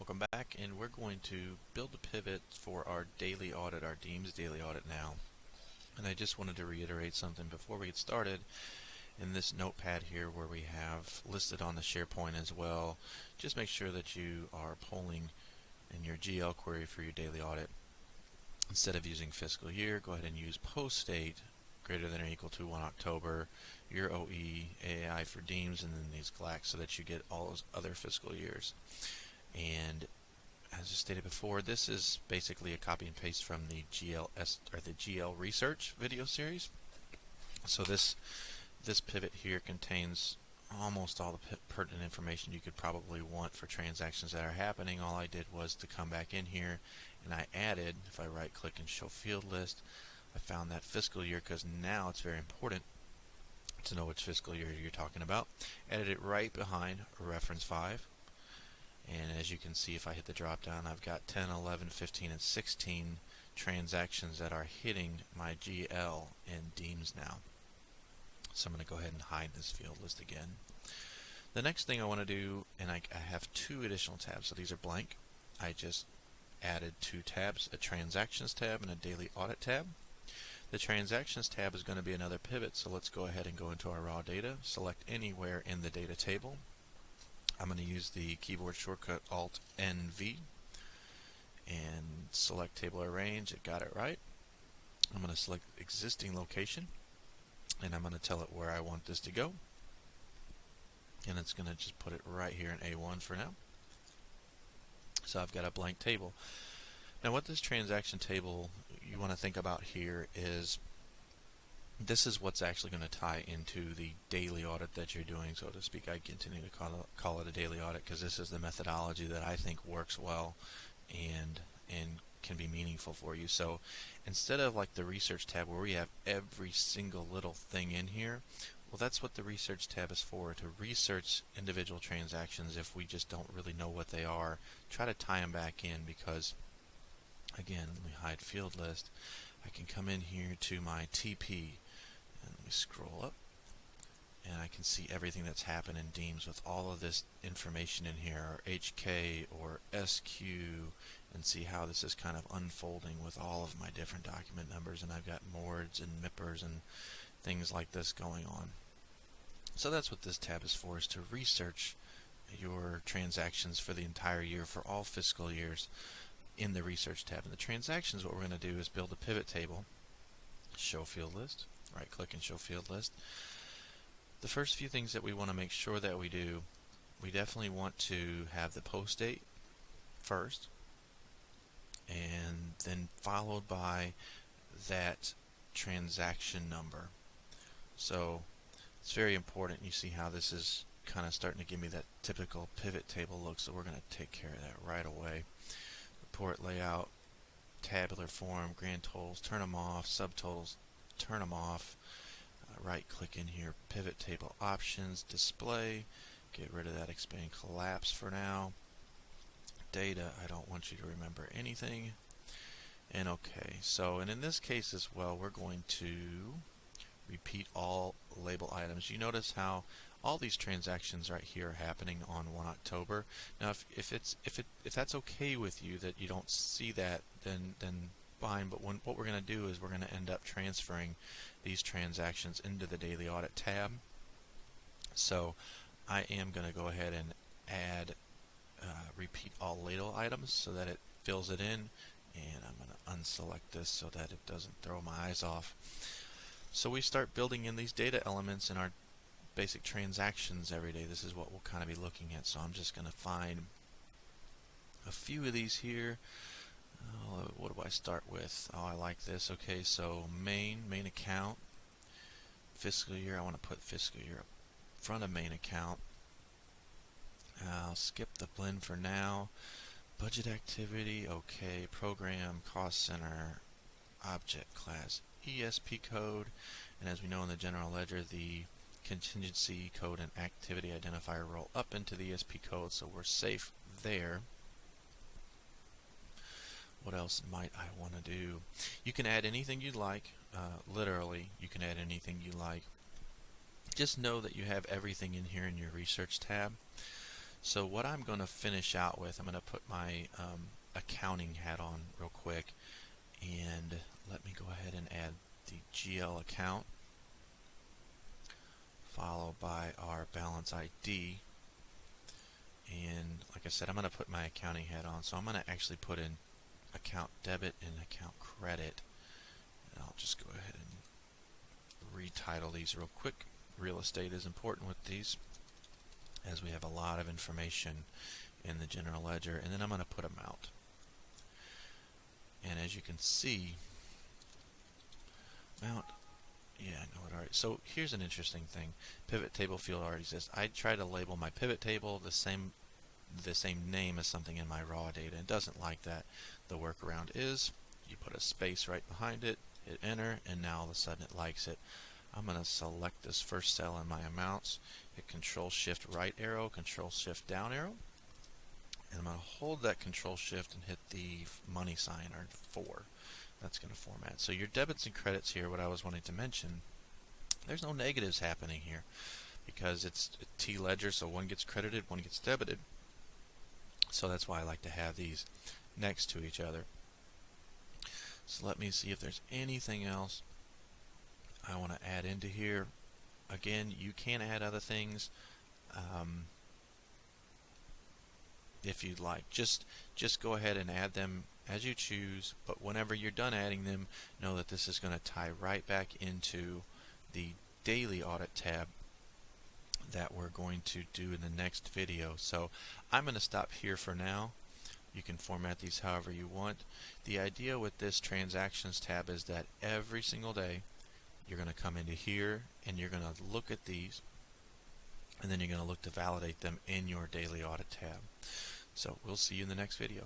Welcome back, and we're going to build a pivot for our daily audit, our Deems daily audit now. And I just wanted to reiterate something before we get started. In this notepad here where we have listed on the SharePoint as well, just make sure that you are pulling in your GL query for your daily audit. Instead of using fiscal year, go ahead and use post date greater than or equal to 1 October, your OE, AAI for Deems, and then these GLACs so that you get all those other fiscal years. And as I stated before, this is basically a copy and paste from the GL research video series. So this pivot here contains almost all the pertinent information you could probably want for transactions that are happening. All I did was to come back in here and I added, if I right click and show field list, I found that fiscal year because now it's very important to know which fiscal year you're talking about. Added it right behind reference 5. And as you can see, if I hit the drop down, I've got 10, 11, 15, and 16 transactions that are hitting my GL in Deems now. So I'm going to go ahead and hide this field list again. The next thing I want to do, and I have 2 additional tabs, so these are blank. I just added 2 tabs, a transactions tab and a daily audit tab. The transactions tab is going to be another pivot, so let's go ahead and go into our raw data, select anywhere in the data table. I'm going to use the keyboard shortcut Alt-NV and select table arrange. It got it right. I'm going to select existing location and I'm going to tell it where I want this to go. And it's going to just put it right here in A1 for now. So I've got a blank table. Now what this transaction table you want to think about here is this is what's actually going to tie into the daily audit that you're doing, so to speak. I continue to call it a daily audit because this is the methodology that I think works well and can be meaningful for you. So instead of like the research tab where we have every single little thing in here, well, that's what the research tab is for, to research individual transactions if we just don't really know what they are. Try to tie them back in because, again, let me hide field list. I can come in here to my TP and let me scroll up and I can see everything that's happened in Deems with all of this information in here, or HK or SQ, and see how this is kind of unfolding with all of my different document numbers, and I've got MORDs and MIPRs and things like this going on. So that's what this tab is for, is to research your transactions for the entire year, for all fiscal years, in the research tab. And the transactions, what we're going to do is build a pivot table, show field list, right click and show field list. The first few things that we want to make sure that we do, we definitely want to have the post date first, and then followed by that transaction number. So it's very important. You see how this is kind of starting to give me that typical pivot table look, so we're going to take care of that right away. Report layout, tabular form, grand totals, turn them off, subtotals, turn them off. Right click in here, pivot table options, display, get rid of that expand collapse for now. Data, I don't want you to remember anything. And okay, so and in this case as well, we're going to repeat all label items. You notice how all these transactions right here are happening on 1 October. Now if that's okay with you that you don't see that, then fine, but what we're going to do is we're going to end up transferring these transactions into the daily audit tab. So I am going to go ahead and add repeat all label items so that it fills it in, and I'm going to unselect this so that it doesn't throw my eyes off. So we start building in these data elements in our basic transactions every day. This is what we'll kind of be looking at. So I'm just going to find a few of these here. What do I start with? Oh, I like this. Okay, so main account, fiscal year. I want to put fiscal year up front of main account. I'll skip the blend for now. Budget activity, okay. Program, cost center, object class, ESP code, and as we know in the general ledger, the contingency code and activity identifier roll up into the ESP code, so we're safe there. What else might I want to do? You can add anything you'd like. Literally, you can add anything you like. Just know that you have everything in here in your research tab. So what I'm going to finish out with, I'm going to put my accounting hat on real quick, and let me go ahead and add the GL account, followed by our balance ID. And like I said, I'm going to put my accounting hat on, so I'm going to actually put in account debit and account credit. And I'll just go ahead and retitle these real quick. Real estate is important with these, as we have a lot of information in the general ledger. And then I'm going to put amount. And as you can see, amount, yeah, I know it already. So here's an interesting thing. Pivot table field already exists. I try to label my pivot table the same name as something in my raw data. It doesn't like that. The workaround is you put a space right behind it, hit enter, and now all of a sudden it likes it. I'm going to select this first cell in my amounts, hit Control Shift right arrow, Control Shift down arrow, and I'm going to hold that Control Shift and hit the money sign, or 4. That's going to format. So your debits and credits here, what I was wanting to mention, there's no negatives happening here because it's a T ledger, so one gets credited, one gets debited. So that's why I like to have these next to each other. So let me see if there's anything else I want to add into here. Again, you can add other things if you'd like. Just go ahead and add them as you choose, but whenever you're done adding them, know that this is going to tie right back into the daily audit tab that we're going to do in the next video. So I'm going to stop here for now. You can format these however you want. The idea with this transactions tab is that every single day you're going to come into here and you're going to look at these, and then you're going to look to validate them in your daily audit tab. So we'll see you in the next video.